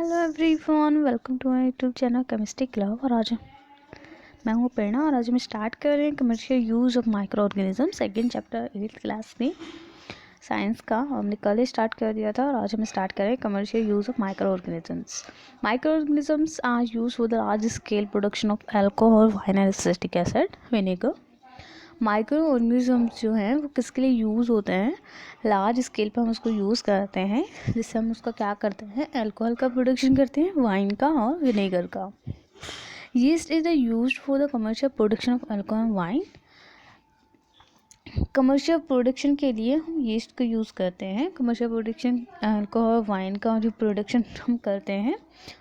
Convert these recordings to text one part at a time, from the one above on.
Hello everyone, welcome to my YouTube channel chemistry club. और आज मैं हूँ प्रेरणा और आज हम स्टार्ट कर रहे हैं commercial use of micro organism, second chapter 8th class में साइंस का। हमने कल ही स्टार्ट कर दिया था और आज हम स्टार्ट कर रहे हैं commercial use of micro organisms. Micro organisms are use for the large scale production of alcohol, wine and acetic acid, vinegar. Micro organisms जो हैं वो किसके लिए यूज़ होते हैं? लार्ज स्केल पर हम उसको यूज़ करते हैं, जिससे हम उसका क्या करते हैं, अल्कोहल का प्रोडक्शन करते हैं, वाइन का और विनेगर का। Yeast is used for the commercial production of alcohol and wine. Commercial production के लिए हम यीस्ट का यूज़ करते हैं। कमर्शियल प्रोडक्शन अल्कोहल वाइन का जो प्रोडक्शन हम करते हैं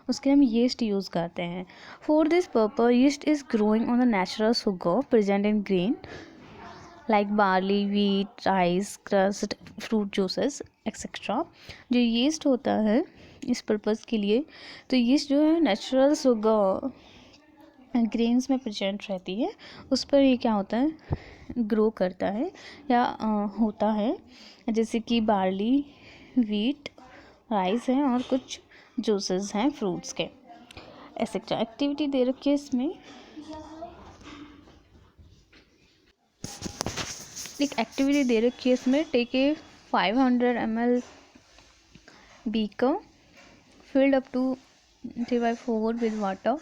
उसके लिए हम यीस्ट यूज़ करते हैं। For this purpose yeast is growing on the natural sugar present in grain like barley, wheat, rice, crust, fruit juices etcetera. जो यीस्ट होता है इस पर्पज़ के लिए, तो यीस्ट जो है नेचुरल शुगर ग्रेन्स में प्रेजेंट रहती है, उस पर ये क्या होता है, ग्रो करता है या होता है, जैसे कि बार्ली, वीट, राइस है और कुछ जूसेस हैं फ्रूट्स के एक्सेट्रा। एक्टिविटी दे रखी है इसमें, एक एक्टिविटी दे रखी है इसमें। Take a 500 ml beaker filled up to 3/4 with water,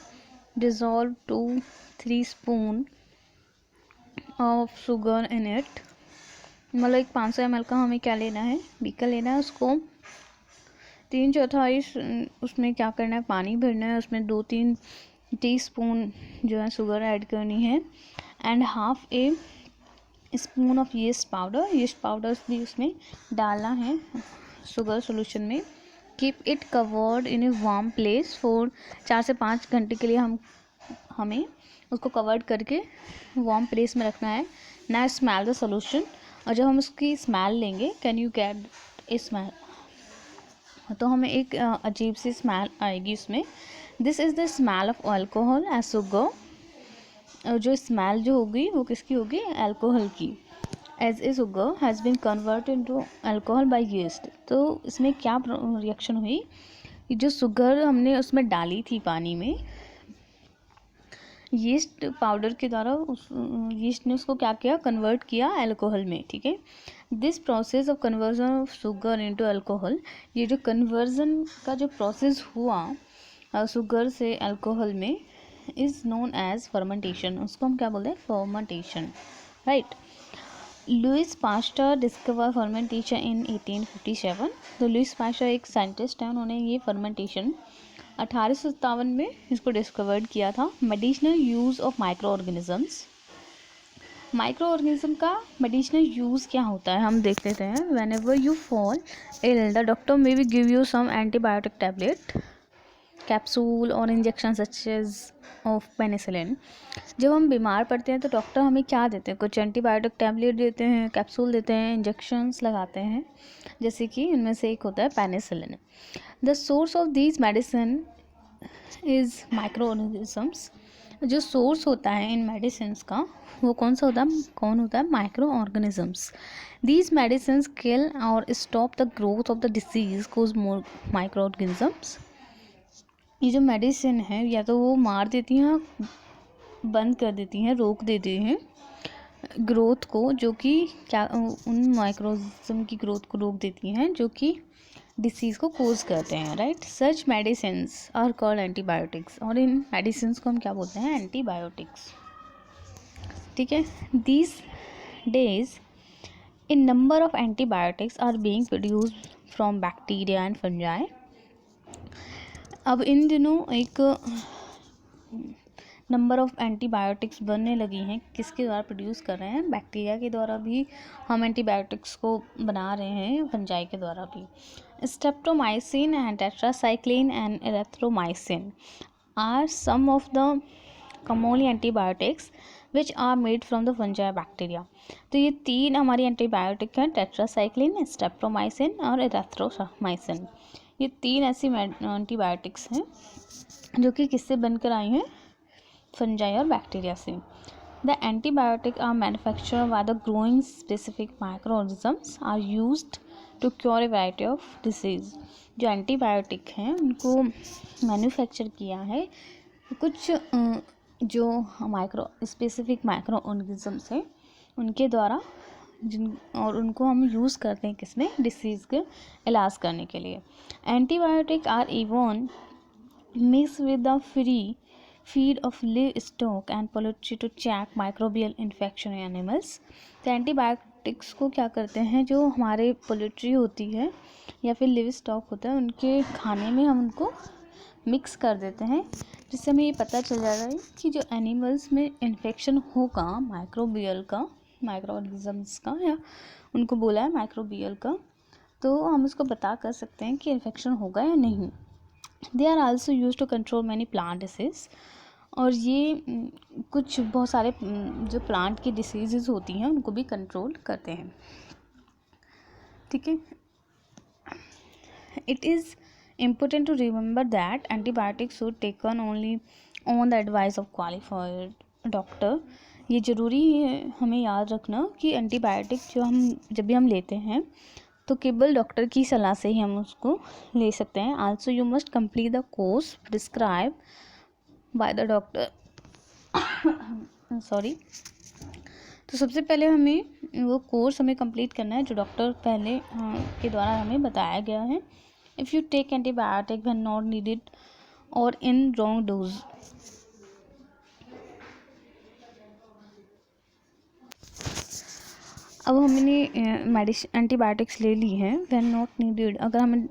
dissolve 2-3 spoon of sugar in it। मतलब एक 500 ml का हमें क्या लेना है, बीकर लेना है, उसको 3/4 उसमें क्या करना है, पानी भरना है, उसमें 2-3 टीस्पून जो है शुगर ऐड करनी है and half A spoon of yeast powder. Yeast powder भी उसमें डालना है शुगर सोल्यूशन में। Keep it covered in a warm place for 4 से 5 घंटे के लिए हमें उसको कवर्ड करके वार्म प्लेस में रखना है। ना स्मेल द सोल्यूशन, और जब हम उसकी स्मेल लेंगे, can you get a smell, तो हमें एक अजीब सी स्मेल आएगी उसमें। This is the smell of alcohol as sugar. जो स्मेल जो होगी वो किसकी होगी, अल्कोहल की। As a sugar has been convert into alcohol by yeast. तो इसमें क्या रिएक्शन हुई कि जो शुगर हमने उसमें डाली थी पानी में, यीस्ट पाउडर के द्वारा उस यीस्ट ने उसको क्या किया, कन्वर्ट किया अल्कोहल में। ठीक है, this process of conversion of sugar into alcohol, ये जो कन्वर्जन का जो प्रोसेस हुआ शुगर से अल्कोहल में, इज़ नोन एज फर्मेंटेशन। उसको हम क्या बोलते हैं, fermentation, right. Louis Pasteur discover fermentation in 1857। तो लुइस पास्टर एक साइंटिस्ट है, उन्होंने ये फर्मेंटेशन 1857 में इसको डिस्कवर्ड किया था। Medicinal use of micro organisms. Microorganism का मेडिसिनल यूज़ क्या होता है हम देख लेते हैं। Whenever you fall ill the doctor may be give you some antibiotic tablet, capsule और injection such as of penicillin. जब हम बीमार पड़ते हैं तो डॉक्टर हमें क्या देते हैं, कुछ एंटीबायोटिक टैबलेट देते हैं, कैप्सूल देते हैं, इंजेक्शंस लगाते हैं, जैसे कि इनमें से एक होता है penicillin. The source of these medicine is micro organisms. जो सोर्स होता है इन मेडिसिन का वो कौन होता है, micro organisms. These medicine kill or stop the growth of the disease cause more micro organisms. ये जो मेडिसिन है या तो वो मार देती हैं, बंद कर देती हैं, रोक देती हैं ग्रोथ को, जो कि क्या उन माइक्रोऑर्गेनिज्म की ग्रोथ को रोक देती हैं जो कि डिसीज़ को कोज करते हैं, right. Such medicines are called antibiotics, और इन मेडिसिन्स को हम क्या बोलते हैं, एंटीबायोटिक्स। ठीक है, these days in number of antibiotics are being produced from bacteria and fungi. अब इन दिनों एक नंबर ऑफ़ एंटीबायोटिक्स बनने लगी हैं, किसके द्वारा प्रोड्यूस कर रहे हैं, बैक्टीरिया के द्वारा भी हम एंटीबायोटिक्स को बना रहे हैं, फंजाई के द्वारा भी। Streptomycin and tetracycline and erythromycin are some of the commonly antibiotics which are made from the fungi bacteria. तो ये 3 हमारी एंटीबायोटिक हैं, टेट्रासाइक्लिन, स्ट्रेप्टोमाइसिन और एरिथ्रोमाइसिन। ये 3 ऐसी एंटीबायोटिक्स हैं जो कि किससे बनकर आई हैं, फंजाई और बैक्टीरिया से। The antibiotic are manufactured by the growing specific microorganisms are used to cure a variety of disease. जो एंटीबायोटिक हैं उनको मैन्युफैक्चर किया है कुछ जो माइक्रो स्पेसिफिक माइक्रो ऑर्गेनिजम्स हैं उनके द्वारा, और उनको हम यूज़ करते हैं किसमें, डिसीज़ के इलाज करने के लिए। Antibiotic are even mix with the free feed of livestock and poultry to check microbial infection in animals. तो एंटीबायोटिक्स को क्या करते हैं, जो हमारे पोल्ट्री होती है या फिर लिव स्टॉक होता है उनके खाने में हम उनको मिक्स कर देते हैं, जिससे हमें ये पता चल जाता है कि जो एनिमल्स में इन्फेक्शन होगा माइक्रोबियल का, माइक्रो ऑर्गेनिजम्स का, या उनको बोला है माइक्रोबियल का, तो हम उसको बता कर सकते हैं कि इन्फेक्शन होगा या नहीं। They are also use to control many plant disease, और ये कुछ बहुत सारे जो प्लांट की डिसीज़ होती हैं उनको भी कंट्रोल करते हैं। ठीक है, it is important to remember that antibiotics should taken only on the advice of qualified doctor। ये ज़रूरी है हमें याद रखना कि एंटीबायोटिक जब भी हम लेते हैं तो केवल डॉक्टर की सलाह से ही हम उसको ले सकते हैं। Also you must complete the course prescribe by the doctor. Sorry, तो सबसे पहले हमें वो कोर्स कंप्लीट करना है जो डॉक्टर पहले के द्वारा हमें बताया गया है। If you take antibiotic when not needed or in wrong dose, अब हमने एंटीबायोटिक्स ले ली हैं when not needed, अगर हमें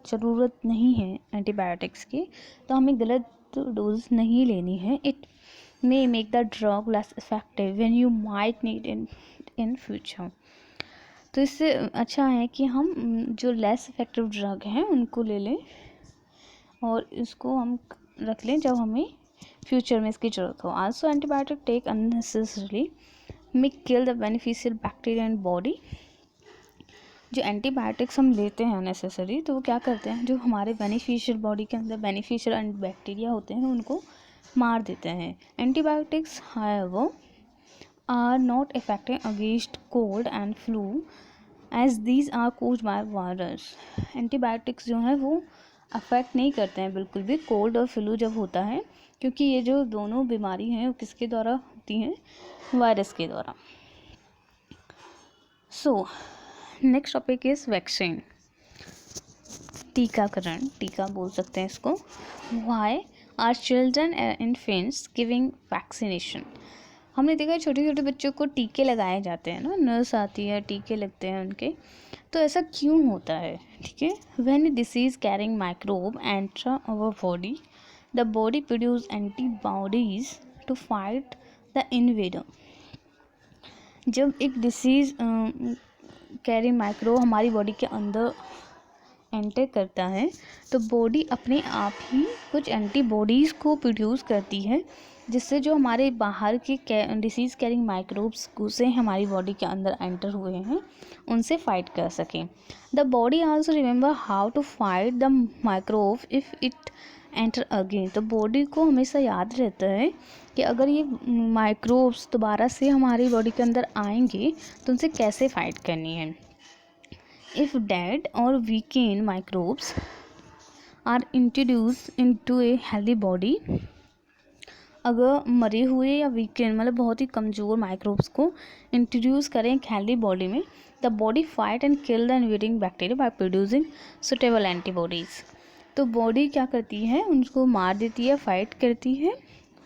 ज़रूरत नहीं है एंटीबायोटिक्स की तो हमें गलत डोज नहीं लेनी है। It may make the drug less effective when you might need it in future। तो इससे अच्छा है कि हम जो लेस इफेक्टिव ड्रग हैं उनको ले लें और इसको हम रख लें जब हमें फ्यूचर में इसकी ज़रूरत हो। Also antibiotic take unnecessarily may kill the beneficial bacteria in body. जो एंटीबायोटिक्स हम लेते हैं अननेसेसरी, तो वो क्या करते हैं, जो हमारे बेनिफिशियल बॉडी के अंदर बेनिफिशियल एंड बैक्टीरिया होते हैं उनको मार देते हैं। Antibiotics however are not effective against cold and flu as these are caused by virus। Antibiotics जो है वो अफेक्ट नहीं करते हैं बिल्कुल भी कोल्ड और फ्लू जब होता है, क्योंकि ये जो दोनों बीमारी हैं वो किसके द्वारा होती हैं, वायरस के द्वारा। So next topic is vaccine, टीकाकरण, टीका बोल सकते हैं इसको। Why are children and infants giving vaccination. हमने देखा है छोटे छोटे बच्चों को टीके लगाए जाते हैं ना, नर्स आती है टीके लगते हैं उनके, तो ऐसा क्यों होता है। ठीक है, when disease carrying microbe enter our body the body produce antibodies to fight the invader. जब एक डिसीज कैरिंग माइक्रोब हमारी बॉडी के अंदर एंटर करता है तो बॉडी अपने आप ही कुछ एंटीबॉडीज़ को प्रोड्यूस करती है, जिससे जो हमारे बाहर के डिसीज़ कैरिंग माइक्रोब्स घुसे हमारी बॉडी के अंदर एंटर हुए हैं उनसे फाइट कर सकें। The body also remember how to fight the microbe if it enter again. तो बॉडी को हमेशा याद रहता है कि अगर ये माइक्रोब्स दोबारा से हमारी बॉडी के अंदर आएंगे तो उनसे कैसे फाइट करनी है। If dead or weakened microbes are introduced into a healthy body, अगर मरे हुए या वीकेंड मतलब बहुत ही कमज़ोर माइक्रोब्स को इंट्रोड्यूस करें एक हेल्दी बॉडी में, the body fight and kill the invading bacteria by producing suitable antibodies. तो बॉडी क्या करती है, उनको मार देती है, फाइट करती है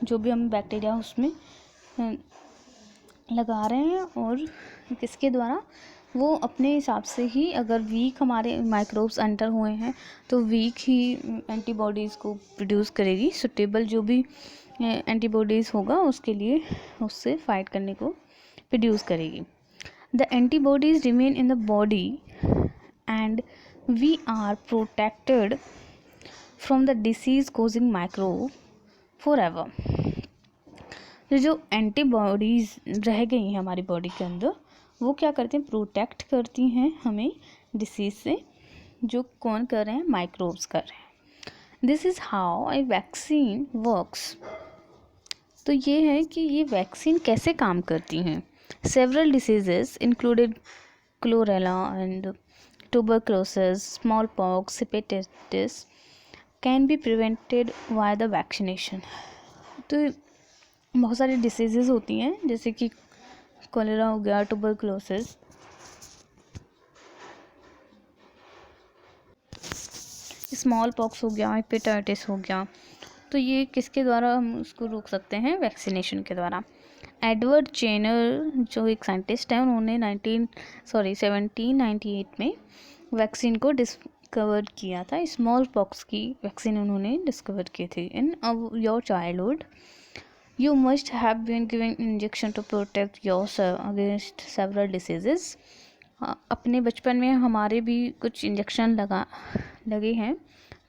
जो भी हम बैक्टीरिया उसमें लगा रहे हैं, और किसके द्वारा, वो अपने हिसाब से ही, अगर वीक हमारे माइक्रोब्स एंटर हुए हैं तो वीक ही एंटीबॉडीज़ को प्रोड्यूस करेगी, सुटेबल जो भी एंटीबॉडीज़ होगा उसके लिए उससे फाइट करने को प्रोड्यूस करेगी। The antibodies remain in the body and we are protected from the disease causing microbe forever. जो एंटीबॉडीज़ रह गई हैं हमारी बॉडी के अंदर वो क्या करते हैं, प्रोटेक्ट करती हैं हमें डिसीज़ से, जो कौन कर रहे हैं, माइक्रोब्स कर रहे हैं। This is how a vaccine works. तो ये है कि ये वैक्सीन कैसे काम करती हैं। Several diseases included chlorella and tuberculosis, smallpox, hepatitis can be prevented via the vaccination. तो बहुत सारी डिसीजेज होती हैं जैसे कि कोलेरा हो गया, ट्यूबरकुलोसिस, स्मॉल पॉक्स हो गया, हेपेटाइटिस हो गया, तो ये किसके द्वारा हम उसको रोक सकते हैं? वैक्सीनेशन के द्वारा। एडवर्ड जेनर जो एक साइंटिस्ट है, उन्होंने 1798 में वैक्सीन को डिस्कवर किया था। स्मॉल पॉक्स की वैक्सीन उन्होंने डिस्कवर की थी। In your childhood you must have been giving injection to protect yourself against several diseases. अपने बचपन में हमारे भी कुछ इंजेक्शन लगे हैं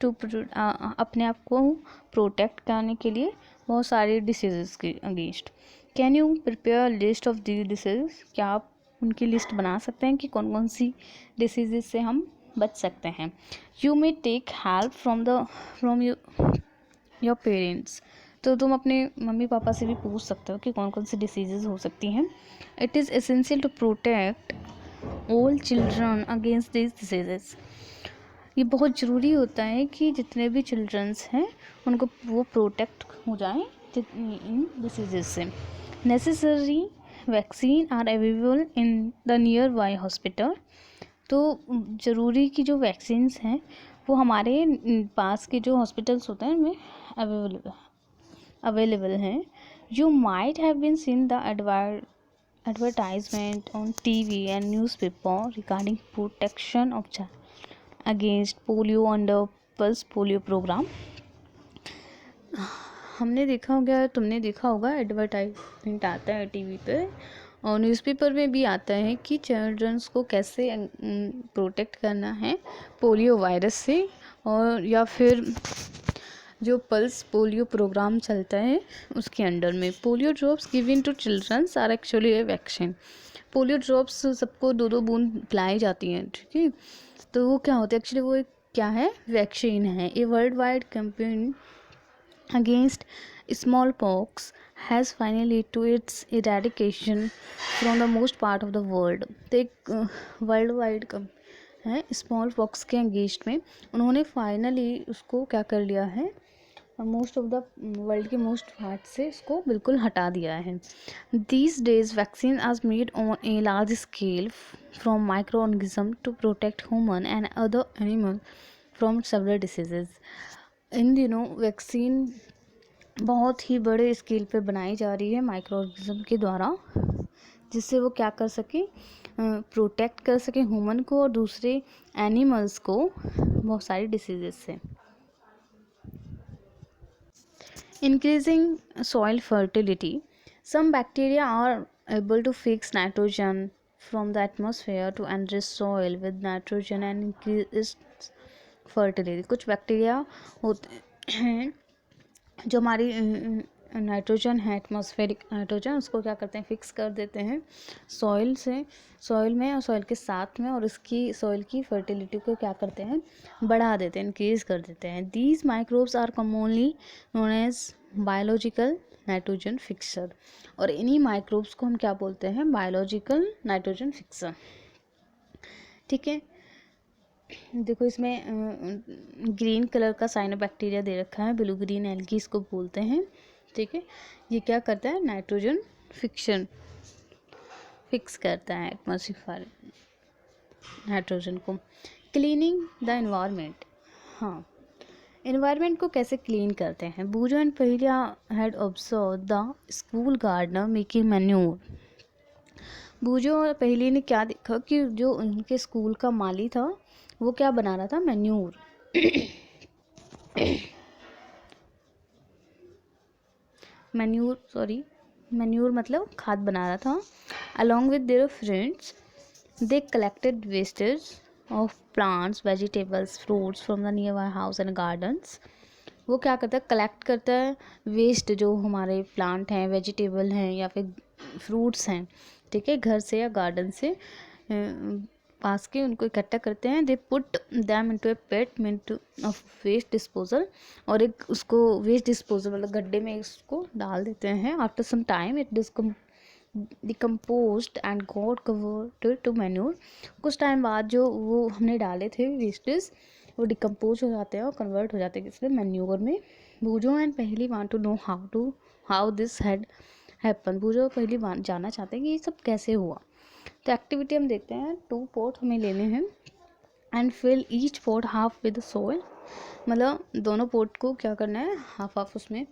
टू अपने आप को प्रोटेक्ट करने के लिए बहुत सारे डिसीजेस के against. Can you prepare list of the disease? क्या आप उनकी लिस्ट बना सकते हैं कि कौन कौन सी डिसीजेस से हम बच सकते हैं? You may take help from your parents. तो तुम अपने मम्मी पापा से भी पूछ सकते हो कि कौन कौन सी डिसीजेज हो सकती हैं। It is essential to protect all children against this diseases. ये बहुत ज़रूरी होता है कि जितने भी चिल्ड्रंस हैं उनको वो प्रोटेक्ट हो जाएं इन डिसीजेस से। Necessary vaccine are available in the nearby hospital. तो ज़रूरी की जो वैक्सीन्स हैं वो हमारे पास के जो हॉस्पिटल्स होते हैं उनमें अवेलेबल हैं। You might have been seen the advertisement on TV and newspaper regarding protection of child against polio under pulse polio program. हमने देखा होगा, तुमने देखा होगा, एडवर्टाइजमेंट आता है टीवी पे और न्यूज़पेपर में भी आता है कि चिल्ड्रंस को कैसे प्रोटेक्ट करना है पोलियो वायरस से, और या फिर जो पल्स पोलियो प्रोग्राम चलता है उसके अंडर में। Polio drops given to childrens are actually a vaccine. Polio drops सबको 2-2 बूंद पिलाई जाती हैं, ठीक है। तो वो क्या होता है एक्चुअली, वो क्या है? वैक्सीन है। A worldwide campaign against smallpox has finally to its eradication from the most part of the world. तो एक वर्ल्ड वाइड है स्मॉल पॉक्स के अगेंस्ट में उन्होंने फाइनली उसको क्या कर लिया है, मोस्ट ऑफ द वर्ल्ड के मोस्ट पार्ट से इसको बिल्कुल हटा दिया है। These days vaccine are made on a large scale from microorganism to protect human and other animal from several diseases. इन दिनों वैक्सीन बहुत ही बड़े स्केल पे बनाई जा रही है माइक्रो ऑर्गेनिज्म के द्वारा, जिससे वो क्या कर सके, प्रोटेक्ट कर सके ह्यूमन को और दूसरे एनिमल्स को बहुत सारी डिसीजेस से। Increasing soil fertility. Some bacteria are able to fix nitrogen from the atmosphere to enrich soil with nitrogen and increase fertility. कुछ बैक्टीरिया होते हैं जो हमारी नाइट्रोजन है, एटमॉस्फेरिक नाइट्रोजन, उसको क्या करते हैं, फिक्स कर देते हैं सॉइल में और सॉइल के साथ में, और उसकी सॉइल की फर्टिलिटी को क्या करते हैं, बढ़ा देते हैं, इंक्रीज कर देते हैं। These microbes are commonly known as biological nitrogen fixer. और इन्हीं माइक्रोब्स को हम क्या बोलते हैं, बायोलॉजिकल नाइट्रोजन फिक्सर, ठीक है। देखो इसमें ग्रीन कलर का साइनोबैक्टीरिया दे रखा है, ब्लू ग्रीन एल्गी इसको बोलते हैं, ठीक है। ये क्या करता है, नाइट्रोजन फिक्स करता है एटमॉस्फेयर नाइट्रोजन को। Cleaning the environment. हाँ, एनवायरनमेंट को कैसे क्लीन करते हैं। Boojho and Paheli had observe the school gardener making manure. Boojho और पहली ने क्या देखा कि जो उनके स्कूल का माली था वो क्या बना रहा था, मैन्योर। मैन्योर मतलब खाद बना रहा था। Along with their friends they collected wastage of plants, vegetables, fruits from the near by house and gardens. वो क्या करता है, कलेक्ट करता है वेस्ट जो हमारे प्लांट हैं, वेजिटेबल हैं या फिर फ्रूट्स हैं, ठीक है, घर से या गार्डन से पास के, उनको इकट्ठा करते हैं। They put them into a pit meant of waste disposal, और एक उसको वेस्ट डिस्पोजल मतलब गड्ढे में इसको डाल देते हैं। After some time it decomposed and got converted to manure. कुछ टाइम बाद जो वो हमने डाले थे वेस्टेज वो डिकम्पोज हो जाते हैं और कन्वर्ट हो जाते हैं किसमें, मैन्योर में। Boojho and Paheli want to know how this had happen. Boojho पहली बार जानना चाहते हैं कि ये सब कैसे हुआ। तो एक्टिविटी हम देखते हैं, 2 पॉट हमें लेने हैं and fill each pot half with soil. मतलब दोनों पॉट को क्या करना है, हाफ हाफ उसमें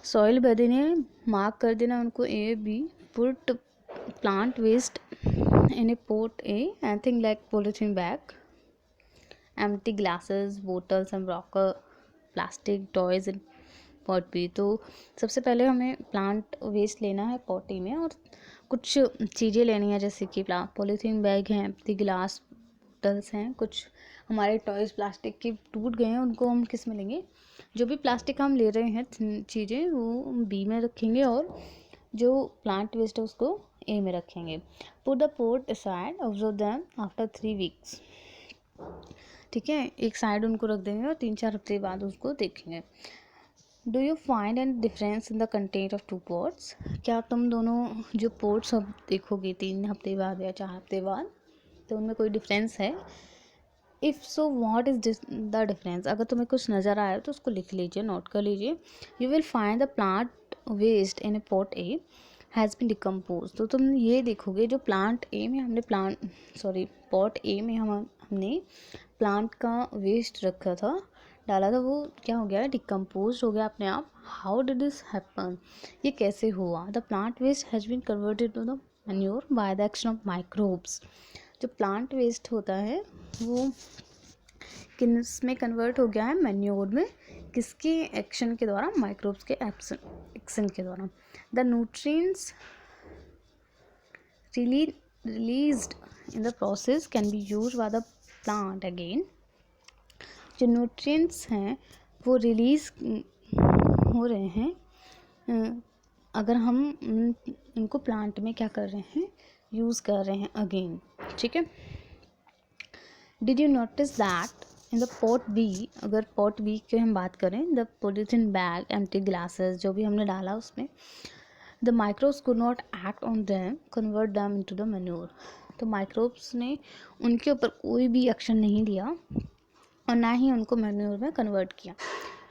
सॉइल भर देनी है, मार्क कर देना उनको A B। Put plant waste in a pot A, anything like polythene bag, empty glasses, bottles and rocker, plastic toys in pot B। तो सबसे पहले हमें प्लांट वेस्ट लेना है पॉट A में और कुछ चीज़ें लेनी है जैसे कि पॉलीथीन बैग हैं, एम्प्टी ग्लास बोटल्स हैं, कुछ हमारे टॉयज़ प्लास्टिक के टूट गए हैं उनको हम किस में लेंगे, जो भी प्लास्टिक हम ले रहे हैं चीज़ें वो B में रखेंगे और जो प्लांट वेस्ट है उसको A में रखेंगे। Put the pot aside, observe them after 3 weeks. ठीक है, एक साइड उनको रख देंगे और 3-4 हफ्ते बाद उसको देखेंगे। Do you find an difference in the content of 2 pots. क्या तुम दोनों जो पोट्स अब देखोगे 3 हफ्ते बाद या 4 हफ्ते बाद तो उनमें कोई डिफरेंस है। If so what is the difference. अगर तुम्हें कुछ नज़र आए तो उसको लिख लीजिए, नोट कर लीजिए। You will find the plant waste in a pot A has been decompose. तो तुम ये देखोगे जो प्लांट A में हमने पॉट A में हमने प्लांट का वेस्ट रखा था, डाला था, वो क्या हो गया, डिकम्पोज हो गया अपने आप। हाउ डिड दिस हैपन, ये कैसे हुआ। The plant waste has been converted to the manure by the action of microbes. जो प्लांट वेस्ट होता है वो किस में कन्वर्ट हो गया है, मैन्योर में, किसके एक्शन के द्वारा, माइक्रोब्स के एक्शन के द्वारा। The nutrients released in the process can be used by the plant again। जो न्यूट्रिएंट्स हैं वो रिलीज हो रहे हैं अगर हम इनको प्लांट में क्या कर रहे हैं, यूज़ कर रहे हैं अगेन। ठीक है, did you notice that in the pot B, अगर पॉट B की हम बात करें, the polythene bag, empty glasses जो भी हमने डाला उसमें, the microbes could not act on them, convert them into the manure. तो माइक्रोब्स ने उनके ऊपर कोई भी एक्शन नहीं लिया और ना ही उनको मैन्योर में कन्वर्ट किया।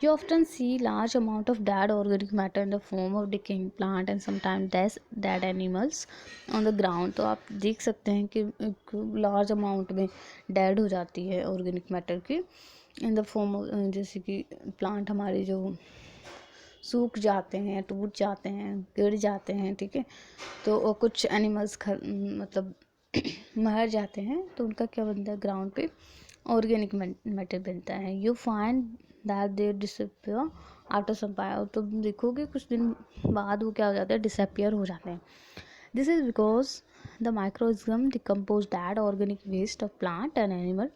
You often see large amount of dead organic matter in the form of decaying plant and sometimes dead animals on the ground. तो आप देख सकते हैं कि एक लार्ज अमाउंट में डेड हो जाती है ऑर्गेनिक मैटर की इन द फॉर्म ऑफ, जैसे कि प्लांट हमारे जो सूख जाते हैं, टूट जाते हैं, गिर जाते हैं। ठीक है, तो कुछ एनिमल्स मतलब मर जाते हैं तो उनका क्या बनता है, ग्राउंड पे ऑर्गेनिक मैटर बनता है। You find that they disappear after some time. तो देखोगे कुछ दिन बाद वो क्या हो जाता है, डिसअपियर हो जाते हैं। This is because the microorganism decompose that organic waste of plant and animal,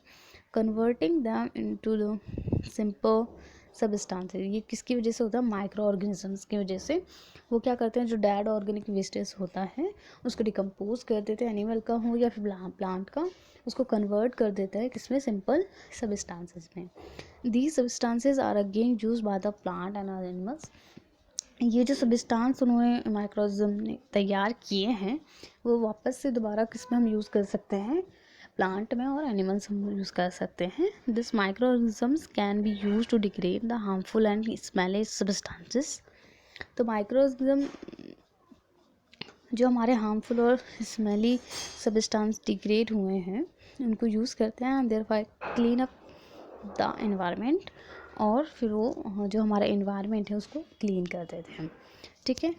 converting them into the simple substances. ये किसकी वजह से होता है, माइक्रो ऑर्गेनिजम्स की वजह से। वो क्या करते हैं, जो डेड ऑर्गेनिक वेस्टेज होता है उसको डिकम्पोज कर देते हैं, एनिमल का हो या फिर प्लांट का, उसको कन्वर्ट कर देता है किसमें, सिंपल सबस्टांसेस में। These substances are again use by the plant and animals. ये जो सबस्टांस उन्होंने माइक्रोऑर्गेनिज्म ने तैयार किए हैं वो वापस से दोबारा किस में हम यूज़ कर सकते हैं, प्लांट में और एनिमल्स हम यूज़ कर सकते हैं। This microorganisms can be use to degrade the harmful and smelly substances. तो माइक्रोऑर्गेनिज्म जो हमारे हार्मफुल और स्मेली सब्सटेंस डिग्रेड हुए हैं उनको यूज़ करते हैं, thereby clean up the environment, और फिर वो जो हमारा एनवायरनमेंट है उसको क्लीन कर देते हैं। ठीक है,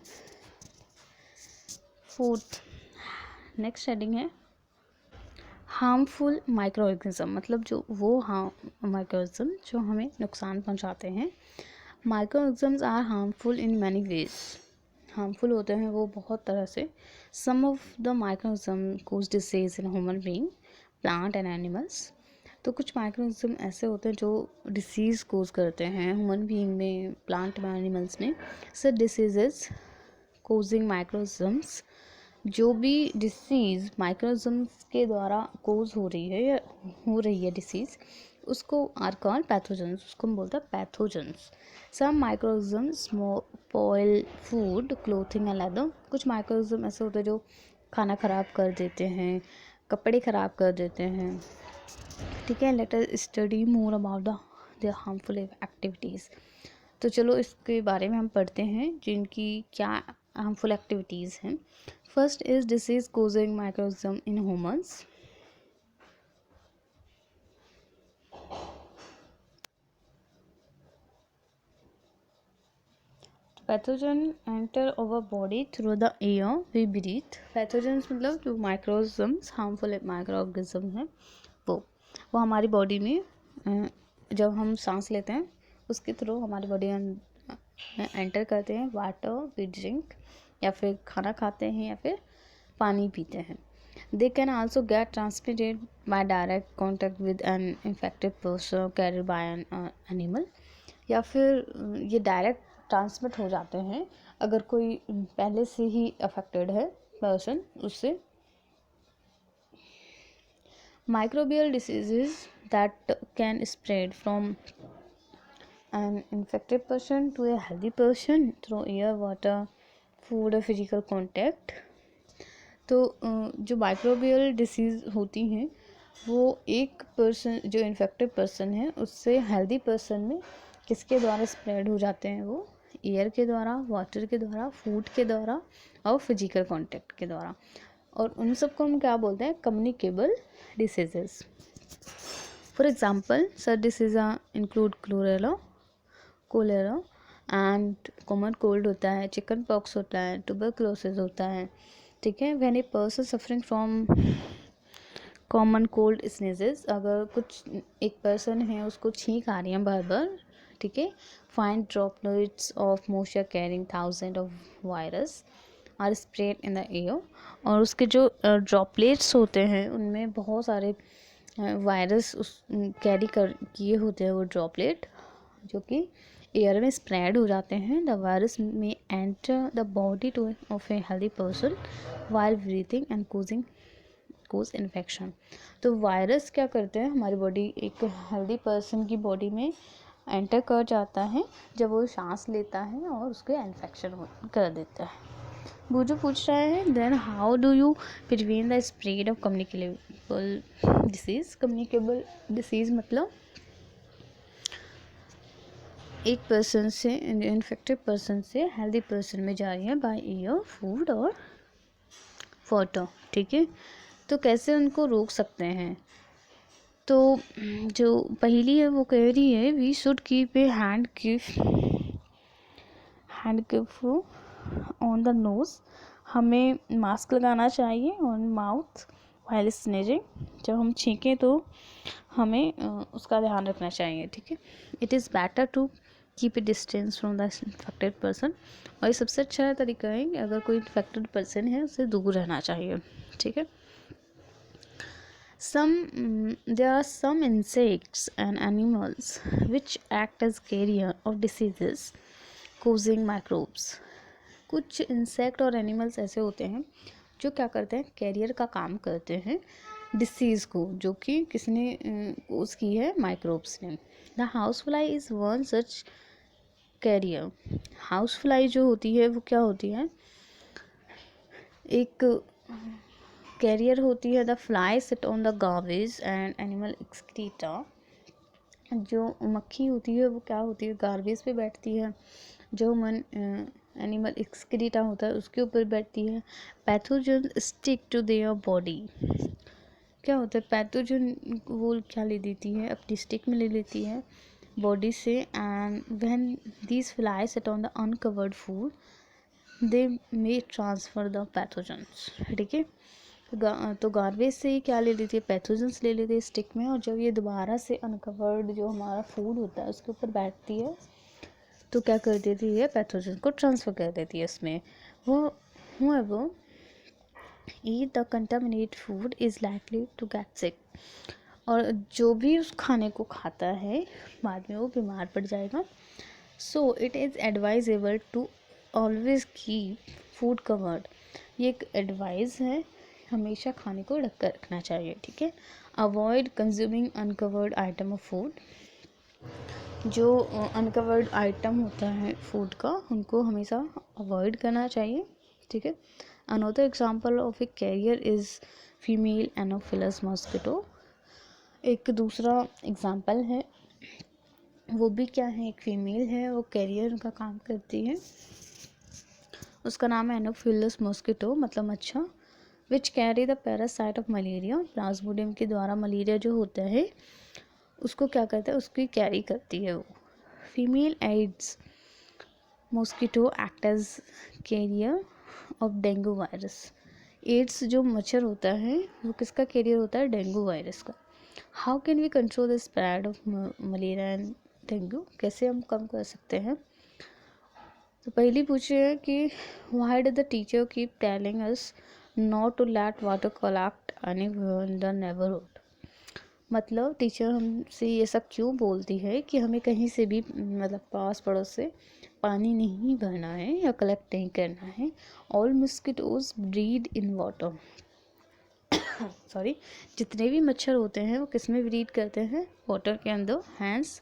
4th नेक्स्ट हेडिंग है हार्मफुल माइक्रोऑर्गेनिज्म, मतलब जो वो माइक्रोऑर्गेनिज्म जो हमें नुकसान पहुंचाते हैं। Microorganisms are harmful in many ways, harmful होते हैं वो बहुत तरह से। Some of the microorganism cause disease in human being, plant and animals. तो कुछ माइक्रोऑर्गेनिज्म ऐसे होते हैं जो डिसीज़ कोज करते हैं ह्यूमन बीइंग में, प्लांट में, एनिमल्स में। सच डिसीजेस कोजिंग माइक्रोऑर्गेनिज्म्स, जो भी डिसीज़ माइक्रोऑर्गेनिज्म्स के द्वारा कोज हो रही है या हो रही है डिसीज़, उसको आर कॉल पैथोजेंस, उसको हम बोलते हैं pathogens. Some microorganisms spoil food, clothing and leather. कुछ माइक्रोऑर्गेनिज्म ऐसे होते हैं जो खाना ख़राब कर देते हैं, कपड़े ख़राब कर देते हैं, ठीक है। Let us study more about the harmful activities. तो चलो इसके बारे में हम पढ़ते हैं जिनकी क्या हार्मफुल एक्टिविटीज़ हैं। First is disease causing microorganism in humans. Pathogen enter our body through the air we breathe. Pathogens मतलब जो माइक्रोऑर्गेनिज्म्स, हार्मफुल माइक्रोऑर्गेनिज्म हैं वो हमारी बॉडी में जब हम सांस लेते हैं उसके थ्रू हमारी बॉडी में एंटर करते हैं। वाटर वी ड्रिंक, या फिर खाना खाते हैं, या फिर पानी पीते हैं। They can also get transmitted by direct contact with an infected person carried by an animal, या फिर ये डायरेक्ट ट्रांसमिट हो जाते हैं अगर कोई पहले से ही अफेक्टेड है पर्सन उससे। Microbial diseases that can spread from an infected person to a healthy person through air, water, food और फिजिकल कॉन्टैक्ट। तो जो माइक्रोबियल डिसीज़ होती हैं वो एक पर्सन जो इन्फेक्टेड पर्सन है उससे हेल्दी पर्सन में किसके द्वारा स्प्रेड हो जाते हैं, वो एयर के द्वारा, वाटर के द्वारा, फूड के द्वारा और फिजिकल कॉन्टैक्ट के द्वारा। और उन सबको हम क्या बोलते हैं, communicable diseases. For example such disease include cholera and common cold होता है, चिकन पॉक्स होता है, ट्यूबरक्लोसिस होता है, ठीक है। When a person suffering from common cold sneezes, अगर कुछ एक पर्सन है उसको छींक आ रही है बार बार, ठीक है। Find droplets of moisture carrying thousand of virus are spread in the air, और उसके जो ड्रॉपलेट्स होते हैं उनमें बहुत सारे वायरस उस कैरी कर किए होते हैं, वो ड्रॉपलेट जो कि एयर में स्प्रेड हो जाते हैं। The virus may enter the body to of a healthy person while breathing and cause infection. तो वायरस क्या करते हैं, हमारी बॉडी, एक हेल्दी पर्सन की बॉडी में एंटर कर जाता है जब वो सांस लेता है और उसको इन्फेक्शन कर देता है। बूजू पूछ रहा है then how do you prevent the spread of communicable disease. Communicable disease मतलब एक पर्सन से, इन्फेक्टेड पर्सन से हेल्दी पर्सन में जा रही है बाय एयर, फूड और वाटर, ठीक है। तो कैसे उनको रोक सकते हैं, तो जो पहली है वो कह रही है we should keep a handkerchief on the nose, हमें मास्क लगाना चाहिए, ऑन माउथ वाइल स्नीजिंग, जब हम छींकें तो हमें उसका ध्यान रखना चाहिए, ठीक है। It is better to keep a distance from the infected person, और ये सबसे अच्छा तरीका है कि अगर कोई इन्फेक्टेड पर्सन है उससे दूर रहना चाहिए, ठीक है। There are some insects and animals which act as carrier of diseases causing microbes. कुछ इंसेक्ट और एनिमल्स ऐसे होते हैं जो क्या करते हैं, कैरियर का काम करते हैं डिसीज़ को, जो कि किसने कोज की है, माइक्रोब्स ने। The house fly is one such carrier. House fly जो होती है वो क्या होती है, एक कैरियर होती है। The fly sit on the garbage and animal excreta. जो मक्खी होती है वो क्या होती है, गार्बेज पे बैठती है, जो एनिमल एक्सक्रीटा होता है उसके ऊपर बैठती है। Pathogen stick to their body. क्या होता है, पैथोजन वो क्या ले लेती है, अपनी स्टिक में ले लेती है बॉडी से। And when these fly sit on the uncovered food they may transfer the pathogens, ठीक है। तो गार्बेज से ही क्या ले लेती है, पैथोजन्स ले लेती है स्टिक में, और जब ये दोबारा से अनकवर्ड जो हमारा फूड होता है उसके ऊपर बैठती है तो क्या कर देती है, पैथोजन को ट्रांसफ़र कर देती है इसमें। वो eat the contaminated food is likely to get sick, और जो भी उस खाने को खाता है बाद में वो बीमार पड़ जाएगा। So it is advisable to always keep food covered. ये एक एडवाइस है, हमेशा खाने को ढक कर रखना चाहिए, ठीक है। Avoid consuming uncovered item of food, जो अनकवर्ड आइटम होता है फूड का उनको हमेशा अवॉइड करना चाहिए, ठीक है। Another example of a carrier is female anopheles mosquito. एक दूसरा एग्जांपल है, वो भी क्या है, एक फीमेल है, वो कैरियर का काम करती है, उसका नाम है एनोफिलस मॉस्किटो, मतलब मच्छर, which carry the parasite of malaria. Plasmodium के द्वारा मलेरिया जो होता है उसको क्या करता है, उसकी कैरी करती है वो। Female aedes mosquito act as carrier of dengue virus. Aedes जो मच्छर होता है वो किसका कैरियर होता है, डेंगू वायरस का। How can we control the spread of malaria and dengue, कैसे हम कम कर सकते हैं। तो पहली पूछ रहे हैं कि why did the teacher keep telling us not to let water collect anywhere in the neighbourhood. मतलब टीचर हमसे ये सब क्यों बोलती है कि हमें कहीं से भी मतलब पास पड़ोस से पानी नहीं भरना है या कलेक्ट नहीं करना है। All mosquitoes breed in water, sorry, जितने भी मच्छर होते हैं वो किस में ब्रीड करते हैं, वाटर के अंदर। Hence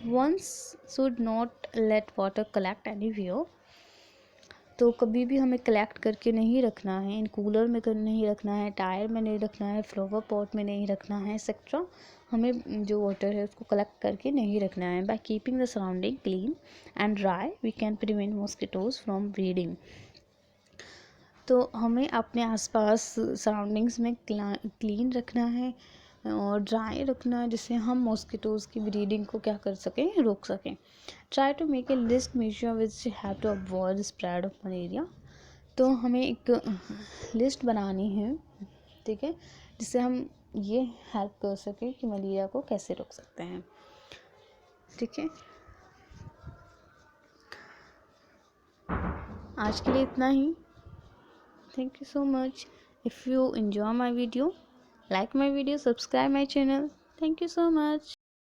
one's should not let water collect anywhere, तो कभी भी हमें कलेक्ट करके नहीं रखना है, इन कूलर में नहीं रखना है, टायर में नहीं रखना है, फ्लावर पॉट में नहीं रखना है एक्सेट्रा। हमें जो वाटर है उसको कलेक्ट करके नहीं रखना है। By keeping the surrounding clean and dry we can prevent mosquitoes from breeding. तो हमें अपने आसपास सराउंडिंग्स में क्लीन रखना है और ड्राई रखना है, जिससे हम मॉस्किटोज़ की ब्रीडिंग को क्या कर सकें, रोक सकें। Try to make a list major which have to avoid spread of malaria. तो हमें एक लिस्ट बनानी है, ठीक है, जिससे हम ये हेल्प कर सकें कि मलेरिया को कैसे रोक सकते हैं, ठीक है। आज के लिए इतना ही। Thank you so much. If you enjoy my video, like my video, subscribe my channel. Thank you so much.